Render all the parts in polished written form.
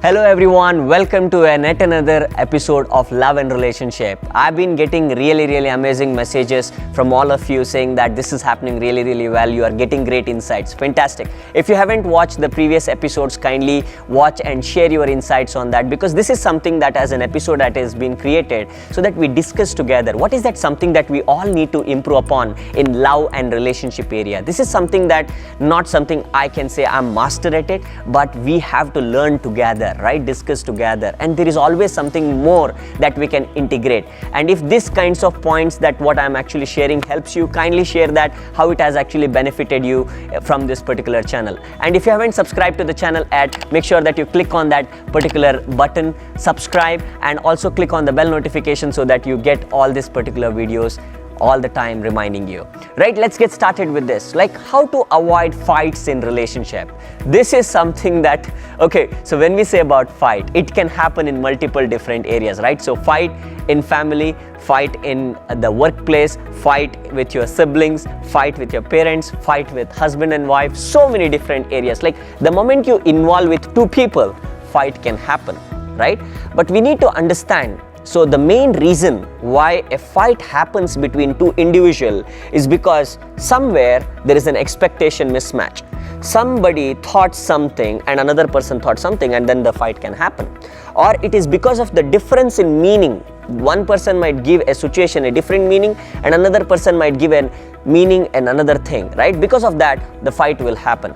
Hello everyone, welcome to yet another episode of Love and Relationship. I've been getting really amazing messages from all of you saying that this is happening really well. You are getting great insights. Fantastic. If you haven't watched the previous episodes, kindly watch and share your insights on that, because this is something that as an episode that has been created so that we discuss together. What is that something that we all need to improve upon in love and relationship area? This is something that not something I can say I'm master at it, but we have to learn together. Right, discuss together, and there is always something more that we can integrate. And if these kinds of points that what I'm actually sharing helps you, kindly share that how it has actually benefited you from this particular channel. And if you haven't subscribed to the channel yet, make sure that you click on that particular button, subscribe, and also click on the bell notification so that you get all these particular videos all the time reminding you. Right, let's get started with this, like how to avoid fights in relationship. This is something that, okay, so when we say about fight, it can happen in multiple different areas, right? So fight in family, fight in the workplace, fight with your siblings, fight with your parents, fight with husband and wife, so many different areas. Like the moment you involve with two people, fight can happen, right? But we need to understand. So the main reason why a fight happens between two individuals is because somewhere there is an expectation mismatch. Somebody thought something and another person thought something, and then the fight can happen. Or it is because of the difference in meaning. One person might give a situation a different meaning and another person might give a meaning and another thing, right? Because of that, the fight will happen.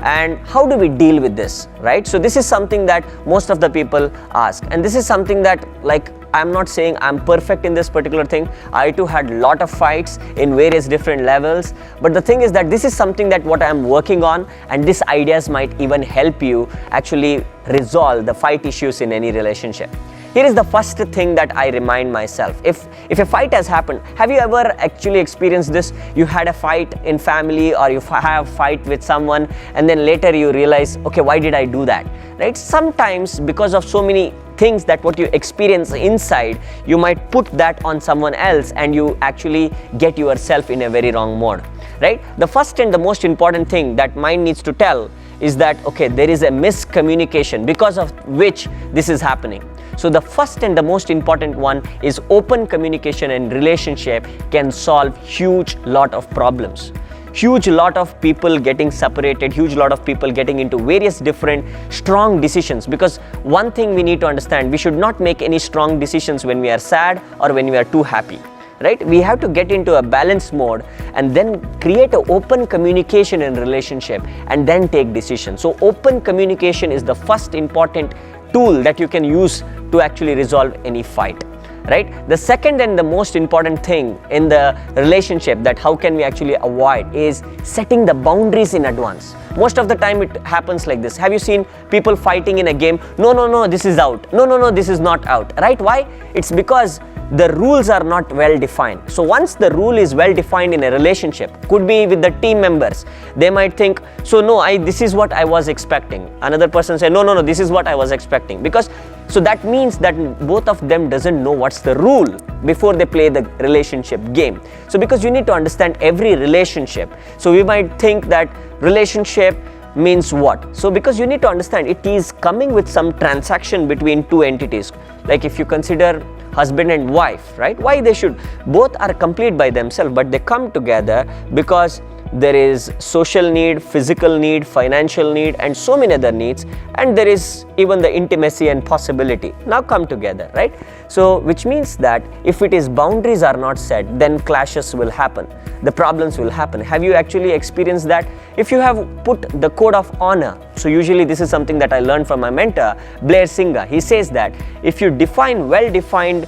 And how do we deal with this, right? So this is something that most of the people ask, and this is something that, like, I'm not saying I'm perfect in this particular thing. I too had a lot of fights in various different levels, but the thing is that this is something that what I'm working on, and these ideas might even help you actually resolve the fight issues in any relationship. Here is the first thing that I remind myself. If a fight has happened, have you ever actually experienced this? You had a fight in family, or you have a fight with someone, and then later you realize, okay, why did I do that? Right? Sometimes because of so many things that what you experience inside, you might put that on someone else and you actually get yourself in a very wrong mode. Right? The first and the most important thing that mind needs to tell is that, okay, there is a miscommunication because of which this is happening. So the first and the most important one is open communication, and relationship can solve huge lot of problems. Huge lot of people getting separated, huge lot of people getting into various different strong decisions, because one thing we need to understand, we should not make any strong decisions when we are sad or when we are too happy. Right? We have to get into a balanced mode and then create an open communication in relationship and then take decisions. So open communication is the first important tool that you can use to actually resolve any fight. Right? The second and the most important thing in the relationship that how can we actually avoid is setting the boundaries in advance. Most of the time it happens like this. Have you seen people fighting in a game? No, this is out. No, this is not out. Right? Why? It's because the rules are not well defined. So once the rule is well defined in a relationship, could be with the team members, they might think, so no, this is what I was expecting. Another person say, no, this is what I was expecting. Because so that means that both of them doesn't know what's the rule before they play the relationship game. So because you need to understand every relationship. So we might think that relationship means what? So because you need to understand it is coming with some transaction between two entities. Like if you consider husband and wife, right? Why they should, both are complete by themselves, but they come together because there is social need, physical need, financial need, and so many other needs, and there is even the intimacy and possibility now come together, right? So which means that if it is boundaries are not set, then clashes will happen, the problems will happen. Have you actually experienced that? If you have put the code of honor, so usually this is something that I learned from my mentor Blair Singer. He says that if you define well-defined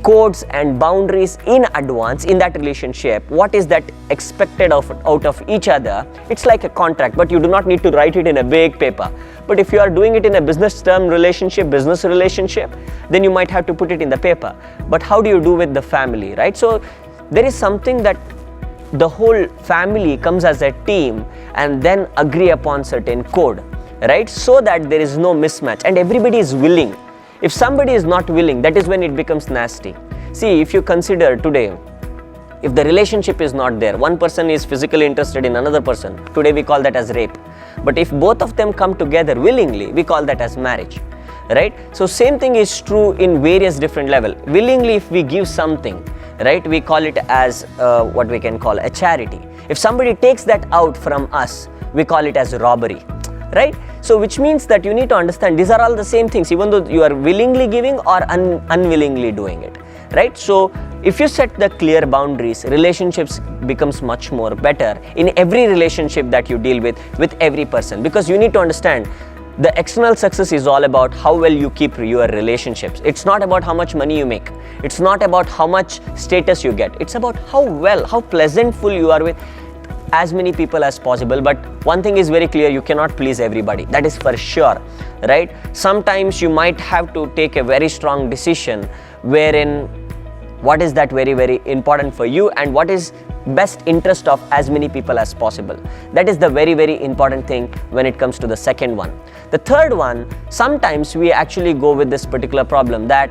codes and boundaries in advance in that relationship, what is that expected out of each other, it's like a contract, but you do not need to write it in a big paper. But if you are doing it in a business relationship, then you might have to put it in the paper. But how do you do with the family, right? So there is something that the whole family comes as a team and then agree upon certain code, right? So that there is no mismatch and everybody is willing. If somebody is not willing, that is when it becomes nasty. See, if you consider today, if the relationship is not there, one person is physically interested in another person, today we call that as rape. But if both of them come together willingly, we call that as marriage. right? So same thing is true in various different level. Willingly, if we give something, right, we call it as what we can call a charity. If somebody takes that out from us, we call it as robbery, right? So which means that you need to understand these are all the same things, even though you are willingly giving or unwillingly doing it, right? So if you set the clear boundaries, relationships becomes much more better in every relationship that you deal with every person, because you need to understand the external success is all about how well you keep your relationships. It's not about how much money you make. It's not about how much status you get. It's about how well, how pleasantful you are with as many people as possible. But one thing is very clear, you cannot please everybody. That is for sure, right? Sometimes you might have to take a very strong decision wherein what is that very, very important for you and what is best interest of as many people as possible. That is the very, very important thing when it comes to the second one. The third one, sometimes we actually go with this particular problem that,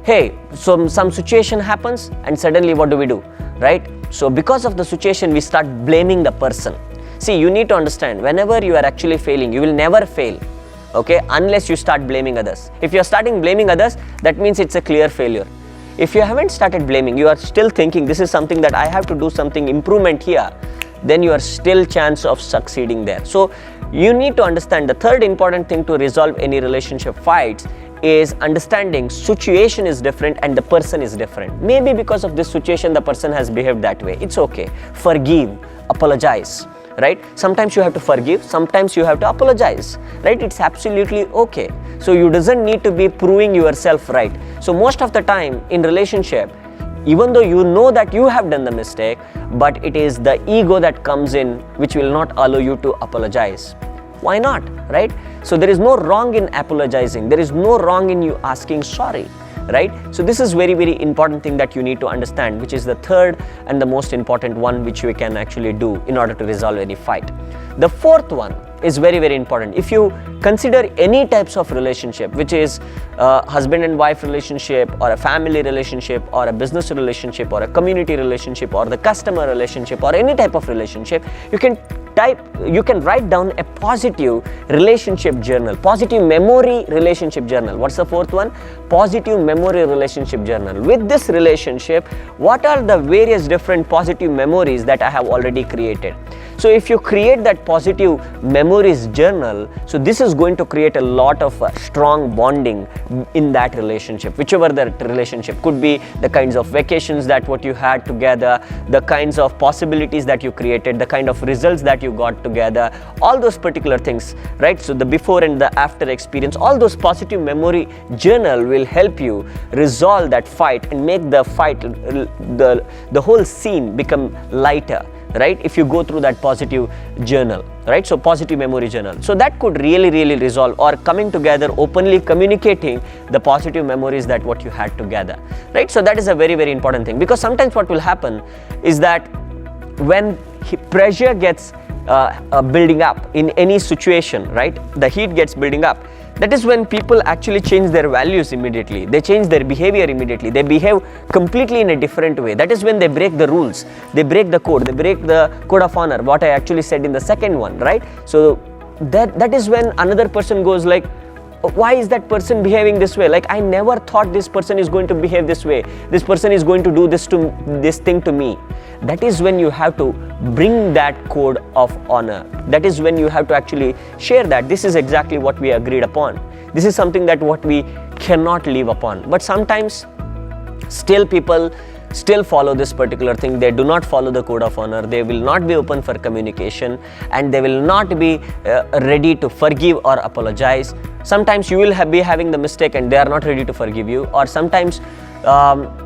hey, some situation happens and suddenly what do, right? So because of the situation, we start blaming the person. See, you need to understand, whenever you are actually failing, you will never fail, okay, unless you start blaming others. If you are starting blaming others, that means it's a clear failure. If you haven't started blaming, you are still thinking this is something that I have to do something improvement here, then you are still chance of succeeding there. So you need to understand the third important thing to resolve any relationship fights is understanding situation is different and the person is different. Maybe because of this situation the person has behaved that way. It's okay. Forgive, apologize, right? Sometimes you have to forgive, sometimes you have to apologize, right? It's absolutely okay. So you doesn't need to be proving yourself right. So most of the time in relationship, even though you know that you have done the mistake, but it is the ego that comes in which will not allow you to apologize. Why not, right? So there is no wrong in apologizing. There is no wrong in you asking sorry, right? So this is very, very important thing that you need to understand, which is the third and the most important one which we can actually do in order to resolve any fight. The fourth one is very, very important. If you consider any types of relationship, which is a husband and wife relationship or a family relationship or a business relationship or a community relationship or the customer relationship or any type of relationship, you can write down a positive relationship journal, positive memory relationship journal. What's the fourth one? Positive memory relationship journal. With this relationship, what are the various different positive memories that I have already created? So if you create that positive memories journal, so this is going to create a lot of strong bonding in that relationship, whichever the relationship could be, the kinds of vacations that what you had together, the kinds of possibilities that you created, the kind of results that you got together, all those particular things, right? So the before and the after experience, all those positive memory journal will help you resolve that fight and make the fight, the whole scene become lighter, right? If you go through that positive journal, right? So positive memory journal. So that could really, really resolve, or coming together, openly communicating the positive memories that what you had together, right? So that is a very, very important thing, because sometimes what will happen is that when pressure gets building up in any situation, right? The heat gets building up. That is when people actually change their values immediately. They change their behavior immediately. They behave completely in a different way. That is when they break the rules. They break the code. They break the code of honor, what I actually said in the second one, right? So that is when another person goes like, why is that person behaving this way? Like, I never thought this person is going to behave this way. This person is going to do this thing to me. That is when you have to bring that code of honor. That is when you have to actually share that this is exactly what we agreed upon. This is something that what we cannot live upon. But sometimes still people still follow this particular thing. They do not follow the code of honor. They will not be open for communication, and they will not be ready to forgive or apologize. Sometimes you will be having the mistake and they are not ready to forgive you, or sometimes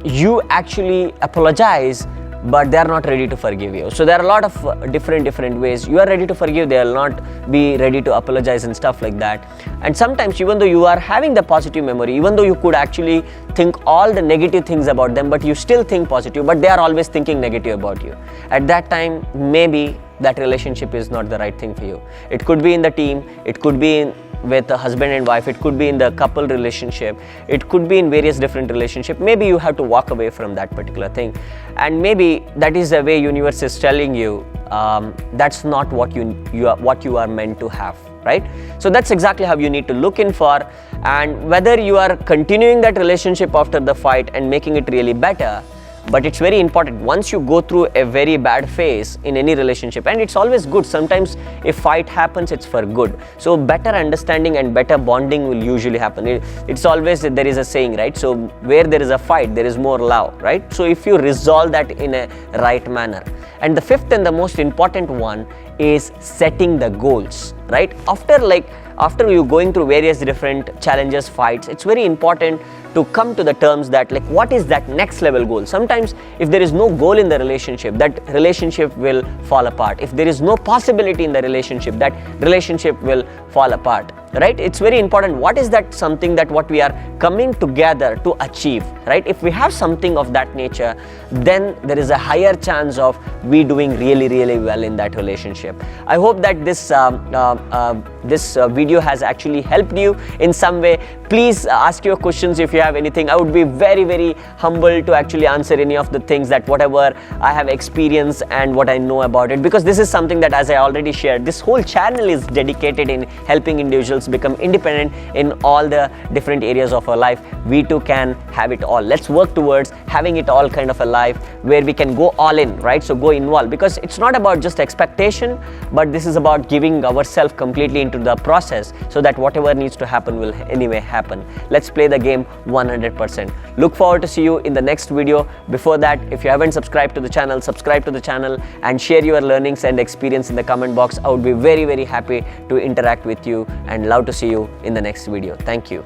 you actually apologize but they are not ready to forgive you. So there are a lot of different ways. You are ready to forgive, they will not be ready to apologize and stuff like that. And sometimes even though you are having the positive memory, even though you could actually think all the negative things about them, but you still think positive, but they are always thinking negative about you. At that time, maybe that relationship is not the right thing for you. It could be in the team, it could be with a husband and wife, it could be in the couple relationship, it could be in various different relationships. Maybe you have to walk away from that particular thing, and maybe that is the way universe is telling you that's not what you are meant to have. right? So that's exactly how you need to look in for, and whether you are continuing that relationship after the fight and making it really better. But it's very important, once you go through a very bad phase in any relationship, and it's always good, sometimes if fight happens, it's for good. So better understanding and better bonding will usually happen. It's always, there is a saying, right? So where there is a fight, there is more love, right? So if you resolve that in a right manner. And the fifth and the most important one is setting the goals, right? After you going through various different challenges, fights, it's very important to come to the terms that, like, what is that next level goal? Sometimes if there is no goal in the relationship, that relationship will fall apart. If there is no possibility in the relationship, that relationship will fall apart, right? It's very important, what is that something that what we are coming together to achieve, right? If we have something of that nature, then there is a higher chance of we doing really, really well in that relationship. I hope that this video has actually helped you in some way. Please ask your questions if you have anything. I would be very, very humble to actually answer any of the things that whatever I have experienced and what I know about it, because this is something that, as I already shared, this whole channel is dedicated in helping individuals become independent in all the different areas of our life. We too can have it all. Let's work towards having it all kind of a life where we can go all in, right? So go involved, because it's not about just expectation, but this is about giving ourselves completely into the process, so that whatever needs to happen will anyway happen. Let's play the game 100%. Look forward to see you in the next video. Before that, if you haven't subscribed to the channel, subscribe to the channel and share your learnings and experience in the comment box. I would be very, very happy to interact with you and love to see you in the next video. Thank you.